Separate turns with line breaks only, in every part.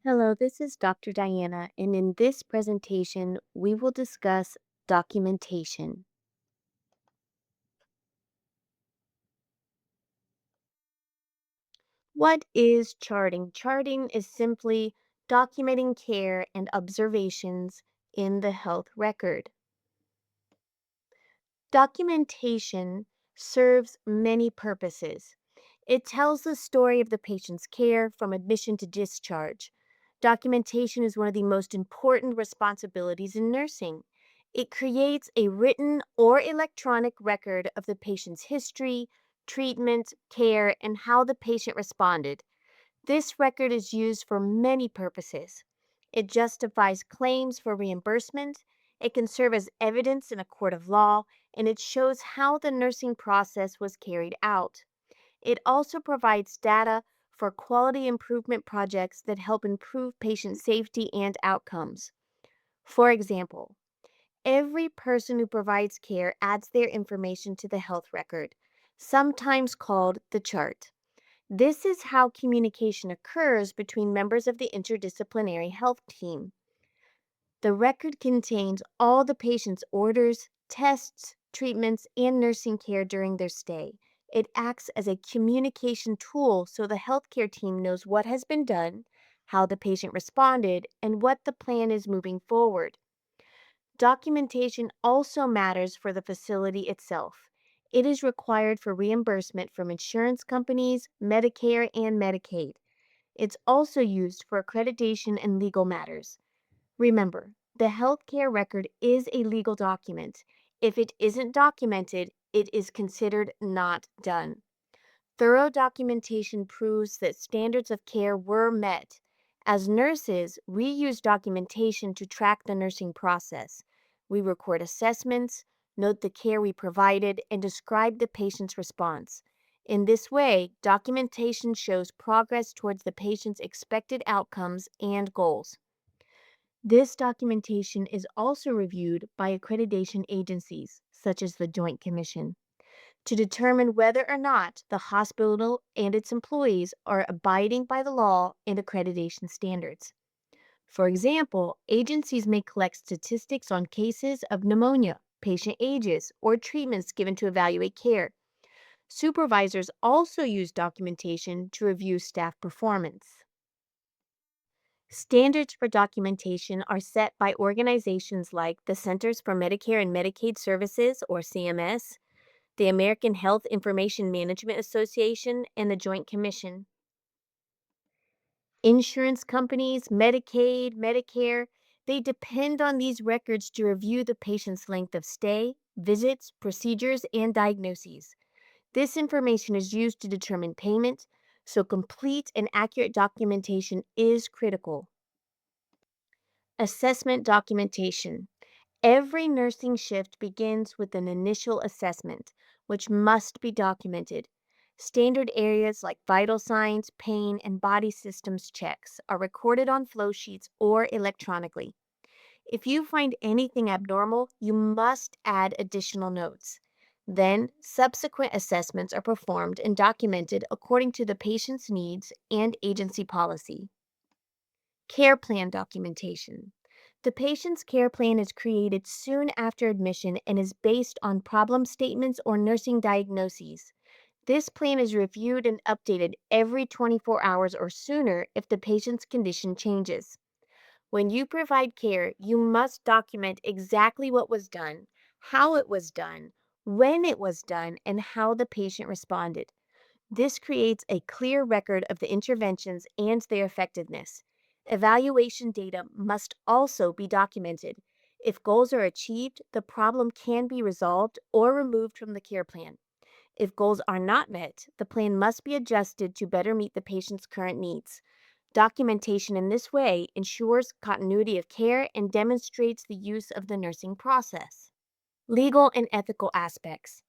Hello, this is Dr. Diana, and in this presentation, we will discuss documentation. What is charting? Charting is simply documenting care and observations in the health record. Documentation serves many purposes. It tells the story of the patient's care from admission to discharge. Documentation is one of the most important responsibilities in nursing. It creates a written or electronic record of the patient's history, treatment, care, and how the patient responded. This record is used for many purposes. It justifies claims for reimbursement, it can serve as evidence in a court of law, and it shows how the nursing process was carried out. It also provides data for quality improvement projects that help improve patient safety and outcomes. For example, every person who provides care adds their information to the health record, sometimes called the chart. This is how communication occurs between members of the interdisciplinary health team. The record contains all the patient's orders, tests, treatments, and nursing care during their stay. It acts as a communication tool so the healthcare team knows what has been done, how the patient responded, and what the plan is moving forward. Documentation also matters for the facility itself. It is required for reimbursement from insurance companies, Medicare, and Medicaid. It's also used for accreditation and legal matters. Remember, the healthcare record is a legal document. If it isn't documented, it is considered not done. Thorough documentation proves that standards of care were met. As nurses, we use documentation to track the nursing process. We record assessments, note the care we provided, and describe the patient's response. In this way, documentation shows progress towards the patient's expected outcomes and goals. This documentation is also reviewed by accreditation agencies, such as the Joint Commission, to determine whether or not the hospital and its employees are abiding by the law and accreditation standards. For example, agencies may collect statistics on cases of pneumonia, patient ages, or treatments given to evaluate care. Supervisors also use documentation to review staff performance. Standards for documentation are set by organizations like the Centers for Medicare and Medicaid Services, or CMS, the American Health Information Management Association, and the Joint Commission. Insurance companies, Medicaid, Medicare, they depend on these records to review the patient's length of stay, visits, procedures, and diagnoses. This information is used to determine payment, so complete and accurate documentation is critical. Assessment documentation. Every nursing shift begins with an initial assessment, which must be documented. Standard areas like vital signs, pain, and body systems checks are recorded on flow sheets or electronically. If you find anything abnormal, you must add additional notes. Then, subsequent assessments are performed and documented according to the patient's needs and agency policy. Care plan documentation. The patient's care plan is created soon after admission and is based on problem statements or nursing diagnoses. This plan is reviewed and updated every 24 hours or sooner if the patient's condition changes. When you provide care, you must document exactly what was done, how it was done, when it was done, and how the patient responded. This creates a clear record of the interventions and their effectiveness. Evaluation data must also be documented. If goals are achieved, the problem can be resolved or removed from the care plan. If goals are not met, the plan must be adjusted to better meet the patient's current needs. Documentation in this way ensures continuity of care and demonstrates the use of the nursing process. Legal and ethical aspects.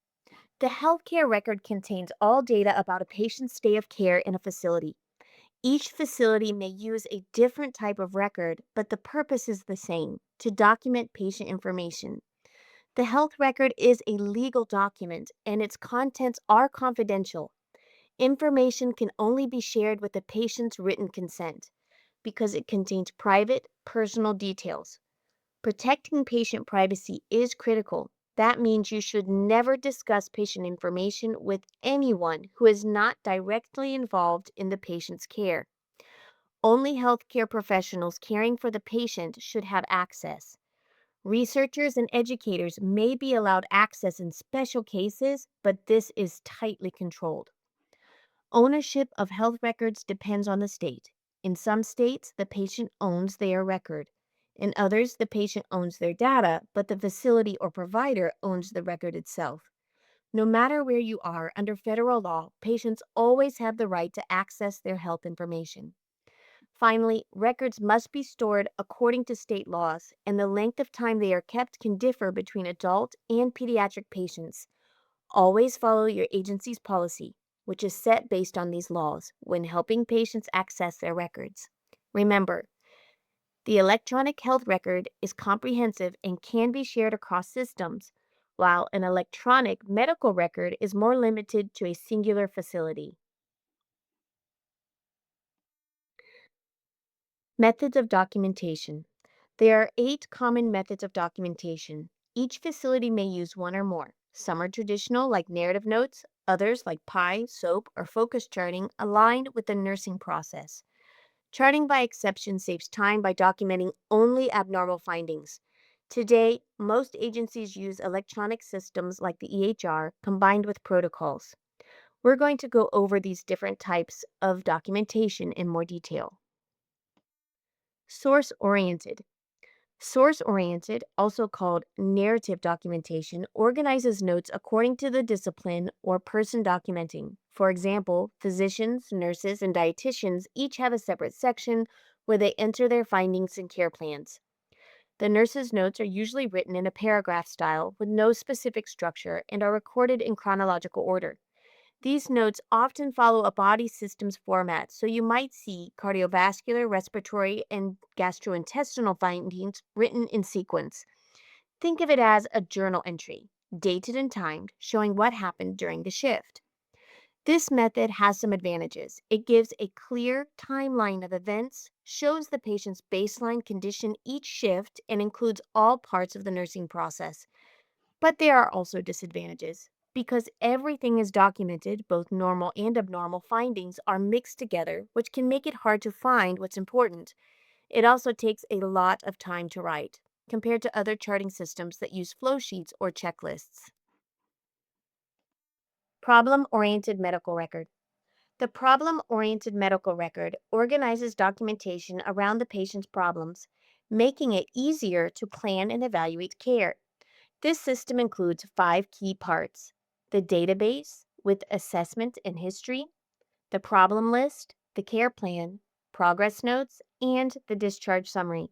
The healthcare record contains all data about a patient's stay of care in a facility. Each facility may use a different type of record, but the purpose is the same to document patient information. The health record is a legal document and its contents are confidential. Information can only be shared with the patient's written consent. because it contains private, personal details. Protecting patient privacy is critical. That means you should never discuss patient information with anyone who is not directly involved in the patient's care. Only healthcare professionals caring for the patient should have access. Researchers and educators may be allowed access in special cases, but this is tightly controlled. Ownership of health records depends on the state. In some states, the patient owns their record. In others, the patient owns their data, but the facility or provider owns the record itself. No matter where you are, under federal law, patients always have the right to access their health information. Finally, records must be stored according to state laws, and the length of time they are kept can differ between adult and pediatric patients. Always follow your agency's policy, which is set based on these laws, when helping patients access their records. Remember, the electronic health record is comprehensive and can be shared across systems, while an electronic medical record is more limited to a singular facility. Methods of documentation. There are 8 common methods of documentation. Each facility may use one or more. Some are traditional, like narrative notes, others, like PI, SOAP, or focus charting, aligned with the nursing process. Charting by exception saves time by documenting only abnormal findings. Today, most agencies use electronic systems like the EHR combined with protocols. We're going to go over these different types of documentation in more detail. Source oriented. Source oriented, also called narrative documentation, organizes notes according to the discipline or person documenting. For example, physicians, nurses, and dietitians each have a separate section where they enter their findings and care plans. The nurse's notes are usually written in a paragraph style with no specific structure and are recorded in chronological order. These notes often follow a body systems format, so you might see cardiovascular, respiratory, and gastrointestinal findings written in sequence. Think of it as a journal entry, dated and timed, showing what happened during the shift. This method has some advantages. It gives a clear timeline of events, shows the patient's baseline condition each shift, and includes all parts of the nursing process. But there are also disadvantages. Because everything is documented, both normal and abnormal findings are mixed together, which can make it hard to find what's important. It also takes a lot of time to write, compared to other charting systems that use flow sheets or checklists. Problem oriented medical record. The problem oriented medical record organizes documentation around the patient's problems, making it easier to plan and evaluate care. This system includes 5 key parts: the database with assessment and history, the problem list, the care plan, progress notes, and the discharge summary.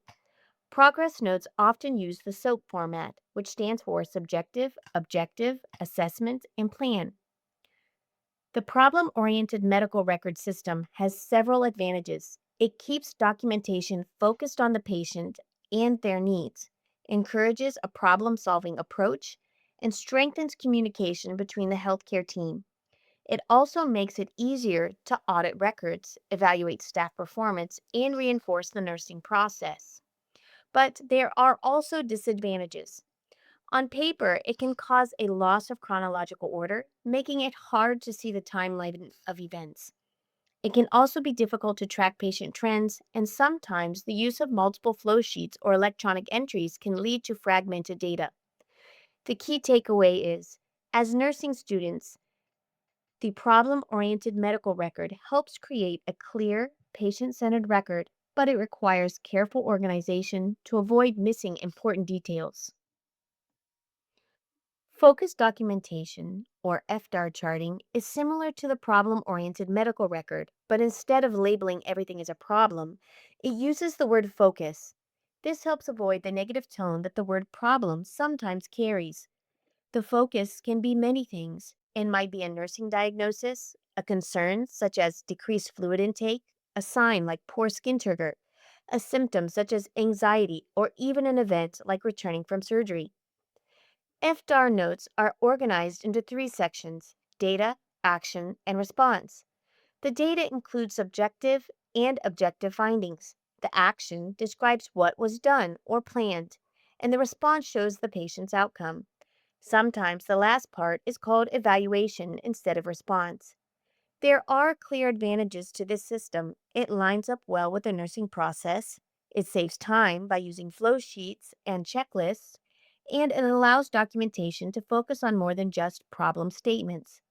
Progress notes often use the SOAP format, which stands for Subjective, Objective, Assessment, and Plan. The problem oriented medical record system has several advantages. It keeps documentation focused on the patient and their needs, encourages a problem solving approach, and strengthens communication between the healthcare team. It also makes it easier to audit records, evaluate staff performance, and reinforce the nursing process. But there are also disadvantages. On paper, it can cause a loss of chronological order, making it hard to see the timeline of events. It can also be difficult to track patient trends, and sometimes the use of multiple flow sheets or electronic entries can lead to fragmented data. The key takeaway is, as nursing students, the problem oriented medical record helps create a clear, patient centered record, but it requires careful organization to avoid missing important details. Focused documentation, or FDAR charting, is similar to the problem oriented medical record, but instead of labeling everything as a problem, it uses the word focus. This helps avoid the negative tone that the word problem sometimes carries. The focus can be many things and might be a nursing diagnosis, a concern such as decreased fluid intake, a sign like poor skin turgor, a symptom such as anxiety, or even an event like returning from surgery. FDAR notes are organized into 3 sections: data, action, and response. The data includes subjective and objective findings. The action describes what was done or planned, and the response shows the patient's outcome. Sometimes the last part is called evaluation instead of response. There are clear advantages to this system. It lines up well with the nursing process, it saves time by using flow sheets and checklists, and it allows documentation to focus on more than just problem statements.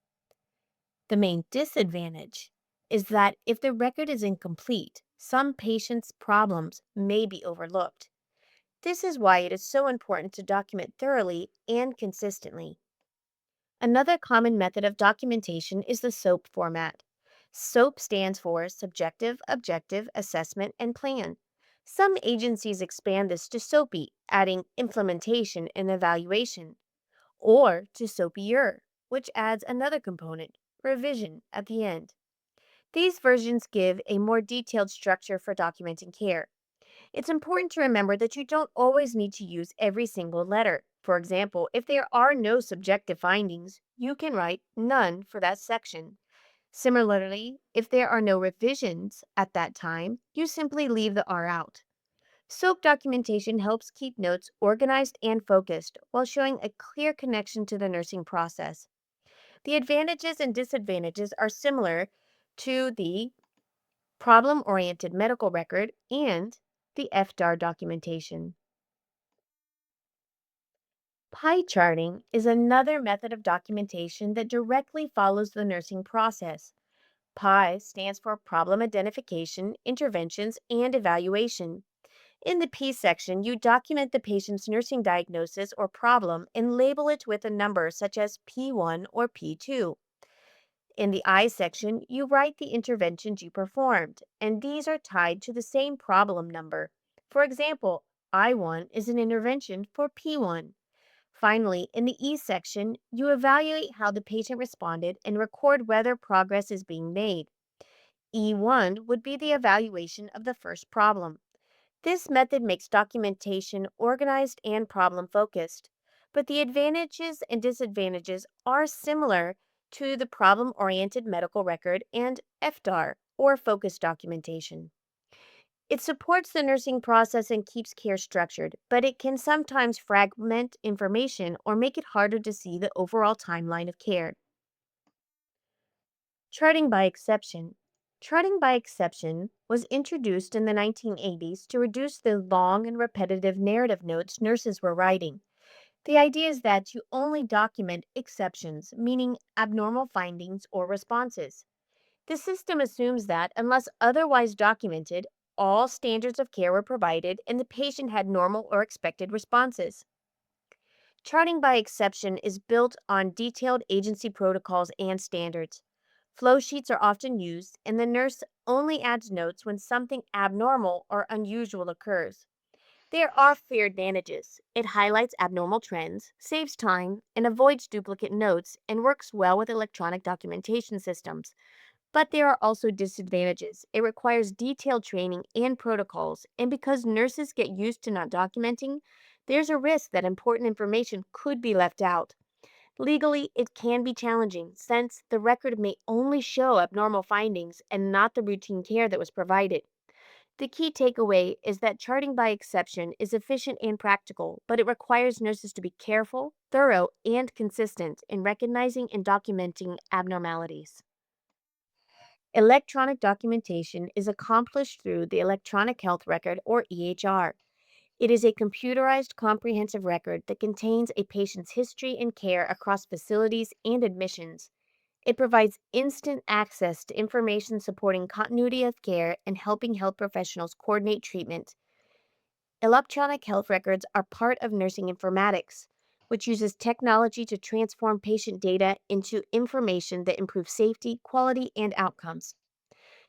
The main disadvantage is that if the record is incomplete, some patients' problems may be overlooked. This is why it is so important to document thoroughly and consistently. Another common method of documentation is the SOAP format. SOAP stands for Subjective, Objective, Assessment, and Plan. Some agencies expand this to SOAPy, adding implementation and evaluation, or to SOAPier, which adds another component, revision, at the end. These versions give a more detailed structure for documenting care. It's important to remember that you don't always need to use every single letter. For example, if there are no subjective findings, you can write none for that section. Similarly, if there are no revisions at that time, you simply leave the R out. SOAP documentation helps keep notes organized and focused while showing a clear connection to the nursing process. The advantages and disadvantages are similar to the problem oriented medical record and the FDAR documentation. Pie charting is another method of documentation that directly follows the nursing process. PI stands for Problem Identification, Interventions, and Evaluation. In the P section, you document the patient's nursing diagnosis or problem and label it with a number such as P1 or P2. In the I section, you write the interventions you performed, and these are tied to the same problem number. For example, I1 is an intervention for P1. Finally, in the E section, you evaluate how the patient responded and record whether progress is being made. E1 would be the evaluation of the first problem. This method makes documentation organized and problem focused, but the advantages and disadvantages are similar to the problem oriented medical record and FDAR, or focused documentation. It supports the nursing process and keeps care structured, but it can sometimes fragment information or make it harder to see the overall timeline of care. Charting by exception. Charting by exception was introduced in the 1980s to reduce the long and repetitive narrative notes nurses were writing. The idea is that you only document exceptions, meaning abnormal findings or responses. The system assumes that, unless otherwise documented, all standards of care were provided and the patient had normal or expected responses. Charting by exception is built on detailed agency protocols and standards. Flow sheets are often used, and the nurse only adds notes when something abnormal or unusual occurs. There are clear advantages. It highlights abnormal trends, saves time, and avoids duplicate notes, and works well with electronic documentation systems. But there are also disadvantages. It requires detailed training and protocols, and because nurses get used to not documenting, there's a risk that important information could be left out. Legally, it can be challenging since the record may only show abnormal findings and not the routine care that was provided. The key takeaway is that charting by exception is efficient and practical, but it requires nurses to be careful, thorough, and consistent in recognizing and documenting abnormalities. Electronic documentation is accomplished through the Electronic Health Record, or EHR. It is a computerized comprehensive record that contains a patient's history and care across facilities and admissions. It provides instant access to information supporting continuity of care and helping health professionals coordinate treatment. Electronic health records are part of nursing informatics, which uses technology to transform patient data into information that improves safety, quality, and outcomes.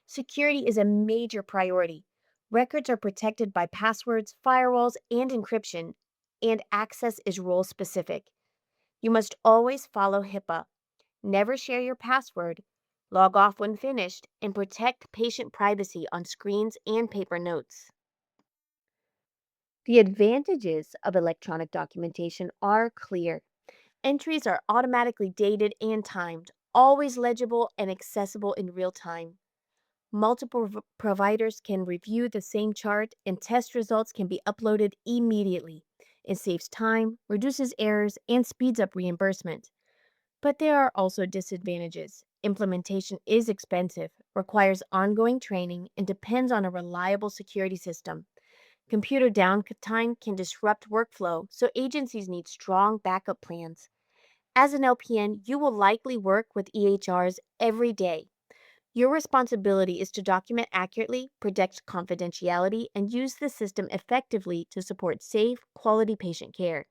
Security is a major priority. Records are protected by passwords, firewalls, and encryption, and access is role specific. You must always follow HIPAA. Never share your password. Log off when finished, and protect patient privacy on screens and paper notes. The advantages of electronic documentation are clear. Entries are automatically dated and timed, always legible and accessible in real time. Multiple providers can review the same chart, and test results can be uploaded immediately. It saves time, reduces errors, and speeds up reimbursement. But there are also disadvantages. Implementation is expensive, requires ongoing training, and depends on a reliable security system. Computer downtime can disrupt workflow, so agencies need strong backup plans. As an LPN, you will likely work with EHRs every day. Your responsibility is to document accurately, protect confidentiality, and use the system effectively to support safe, quality patient care.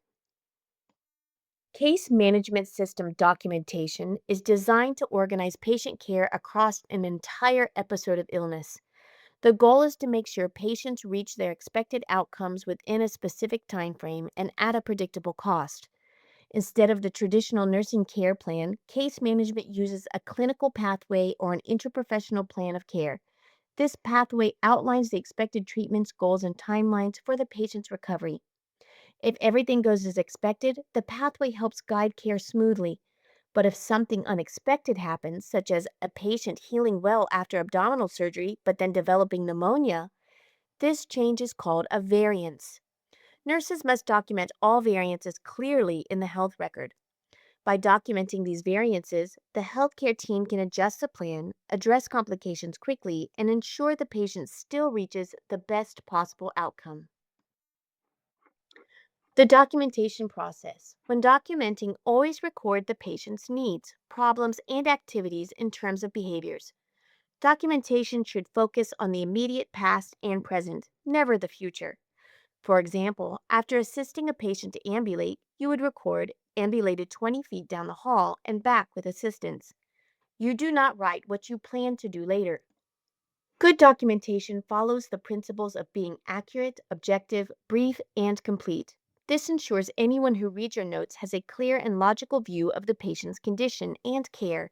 Case management system documentation is designed to organize patient care across an entire episode of illness. The goal is to make sure patients reach their expected outcomes within a specific time frame and at a predictable cost. Instead of the traditional nursing care plan, case management uses a clinical pathway or an interprofessional plan of care. This pathway outlines the expected treatments, goals, and timelines for the patient's recovery. If everything goes as expected, the pathway helps guide care smoothly. But if something unexpected happens, such as a patient healing well after abdominal surgery but then developing pneumonia, this change is called a variance. Nurses must document all variances clearly in the health record. By documenting these variances, the healthcare team can adjust the plan, address complications quickly, and ensure the patient still reaches the best possible outcome. The documentation process. When documenting, always record the patient's needs, problems, and activities in terms of behaviors. Documentation should focus on the immediate past and present, never the future. For example, after assisting a patient to ambulate, you would record ambulated 20 feet down the hall and back with assistance. You do not write what you plan to do later. Good documentation follows the principles of being accurate, objective, brief, and complete. This ensures anyone who reads your notes has a clear and logical view of the patient's condition and care.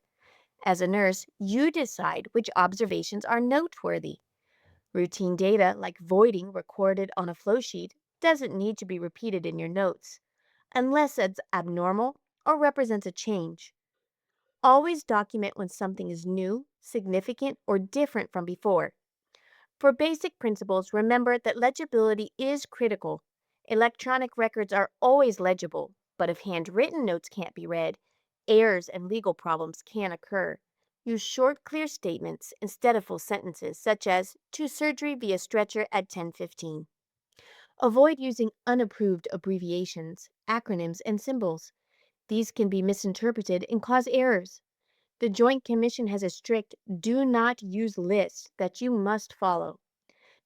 As a nurse, you decide which observations are noteworthy. Routine data, like voiding recorded on a flow sheet, doesn't need to be repeated in your notes, unless it's abnormal or represents a change. Always document when something is new, significant, or different from before. For basic principles, remember that legibility is critical. Electronic records are always legible, but if handwritten notes can't be read, errors and legal problems can occur. Use short, clear statements instead of full sentences, such as to surgery via stretcher at 10:15. Avoid using unapproved abbreviations, acronyms, and symbols. These can be misinterpreted and cause errors. The Joint Commission has a strict do not use list that you must follow.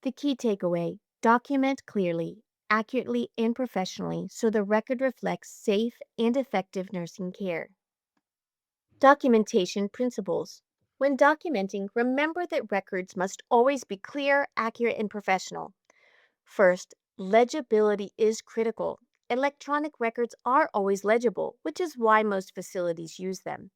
The key takeaway: document clearly, accurately, and professionally so the record reflects safe and effective nursing care. Documentation principles. When documenting, remember that records must always be clear, accurate, and professional. First, legibility is critical. Electronic records are always legible, which is why most facilities use them.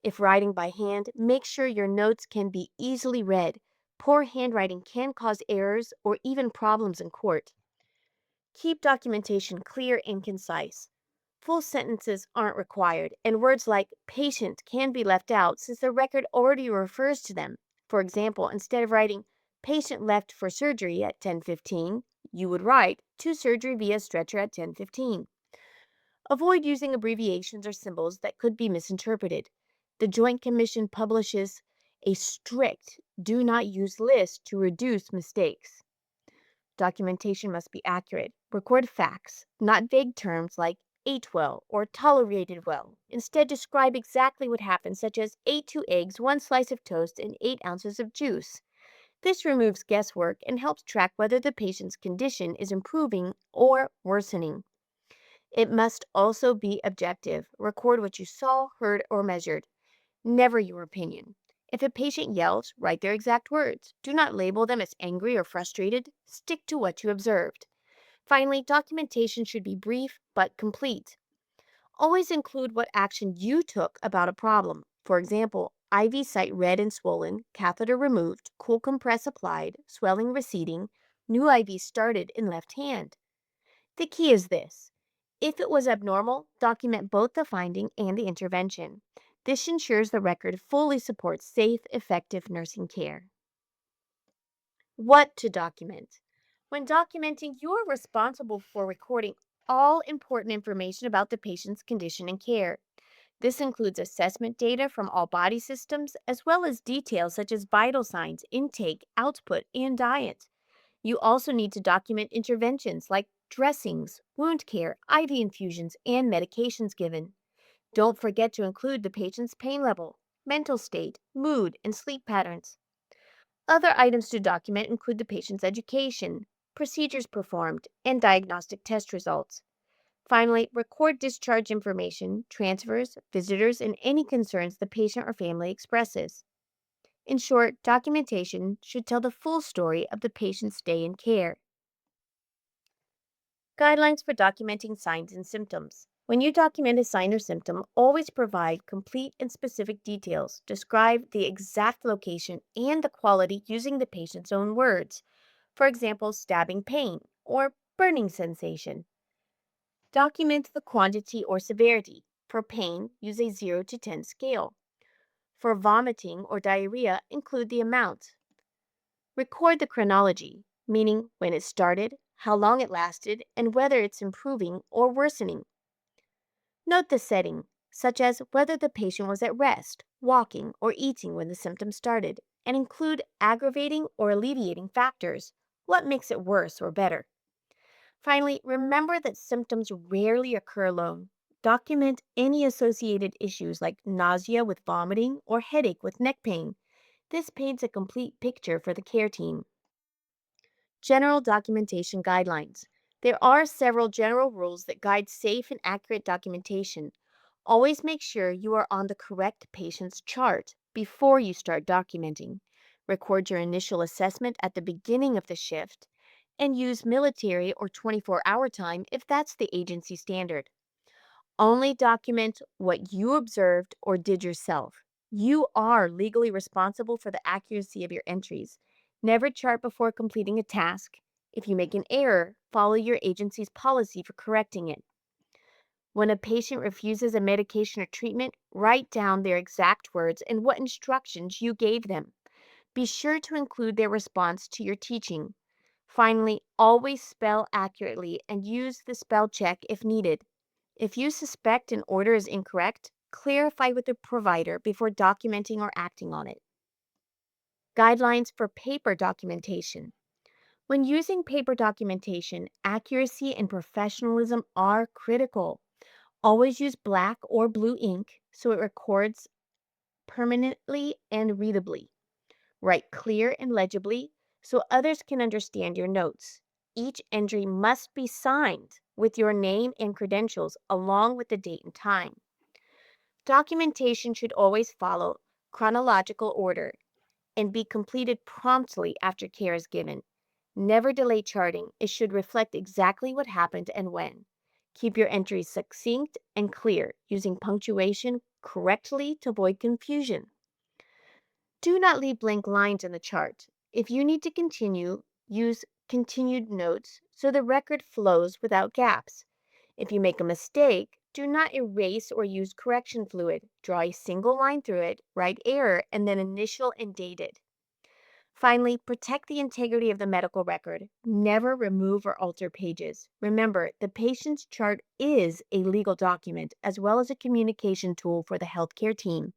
If writing by hand, make sure your notes can be easily read. Poor handwriting can cause errors or even problems in court. Keep documentation clear and concise. Full sentences aren't required, and words like patient can be left out since the record already refers to them. For example, instead of writing patient left for surgery at 10:15, you would write to surgery via stretcher at 10:15. Avoid using abbreviations or symbols that could be misinterpreted. The Joint Commission publishes a strict do not use list to reduce mistakes. Documentation must be accurate. Record facts, not vague terms like ate well or tolerated well. Instead, describe exactly what happened, such as ate 2 eggs, 1 slice of toast, and 8 ounces of juice. This removes guesswork and helps track whether the patient's condition is improving or worsening. It must also be objective. Record what you saw, heard, or measured, never your opinion. If a patient yells, write their exact words. Do not label them as angry or frustrated. Stick to what you observed. Finally, documentation should be brief but complete. Always include what action you took about a problem. For example, IV site red and swollen, catheter removed, cool compress applied, swelling receding, new IV started in left hand. The key is this: if it was abnormal, document both the finding and the intervention. This ensures the record fully supports safe, effective nursing care. What to document. When documenting, you're responsible for recording all important information about the patient's condition and care. This includes assessment data from all body systems, as well as details such as vital signs, intake, output, and diet. You also need to document interventions like dressings, wound care, IV infusions, and medications given. Don't forget to include the patient's pain level, mental state, mood, and sleep patterns. Other items to document include the patient's education, procedures performed, and diagnostic test results. Finally, record discharge information, transfers, visitors, and any concerns the patient or family expresses. In short, documentation should tell the full story of the patient's stay in care. Guidelines for documenting signs and symptoms. When you document a sign or symptom, always provide complete and specific details. Describe the exact location and the quality using the patient's own words. For example, stabbing pain or burning sensation. Document the quantity or severity. For pain, use a 0 to 10 scale. For vomiting or diarrhea, include the amount. Record the chronology, meaning when it started, how long it lasted, and whether it's improving or worsening. Note the setting, such as whether the patient was at rest, walking, or eating when the symptoms started, and include aggravating or alleviating factors. What makes it worse or better? Finally, remember that symptoms rarely occur alone. Document any associated issues like nausea with vomiting or headache with neck pain. This paints a complete picture for the care team. General documentation guidelines. There are several general rules that guide safe and accurate documentation. Always make sure you are on the correct patient's chart before you start documenting. Record your initial assessment at the beginning of the shift and use military or 24-hour time if that's the agency standard. Only document what you observed or did yourself. You are legally responsible for the accuracy of your entries. Never chart before completing a task. If you make an error, follow your agency's policy for correcting it. When a patient refuses a medication or treatment, write down their exact words and what instructions you gave them. Be sure to include their response to your teaching. Finally, always spell accurately and use the spell check if needed. If you suspect an order is incorrect, clarify with the provider before documenting or acting on it. Guidelines for paper documentation. When using paper documentation, accuracy and professionalism are critical. Always use black or blue ink so it records permanently and readably. Write clear and legibly so others can understand your notes. Each entry must be signed with your name and credentials along with the date and time. Documentation should always follow chronological order and be completed promptly after care is given. Never delay charting. It should reflect exactly what happened and when. Keep your entries succinct and clear, using punctuation correctly to avoid confusion. Do not leave blank lines in the chart. If you need to continue, use continued notes so the record flows without gaps. If you make a mistake, do not erase or use correction fluid. Draw a single line through it, write error, and then initial and date it. Finally, protect the integrity of the medical record. Never remove or alter pages. Remember, the patient's chart is a legal document as well as a communication tool for the healthcare team.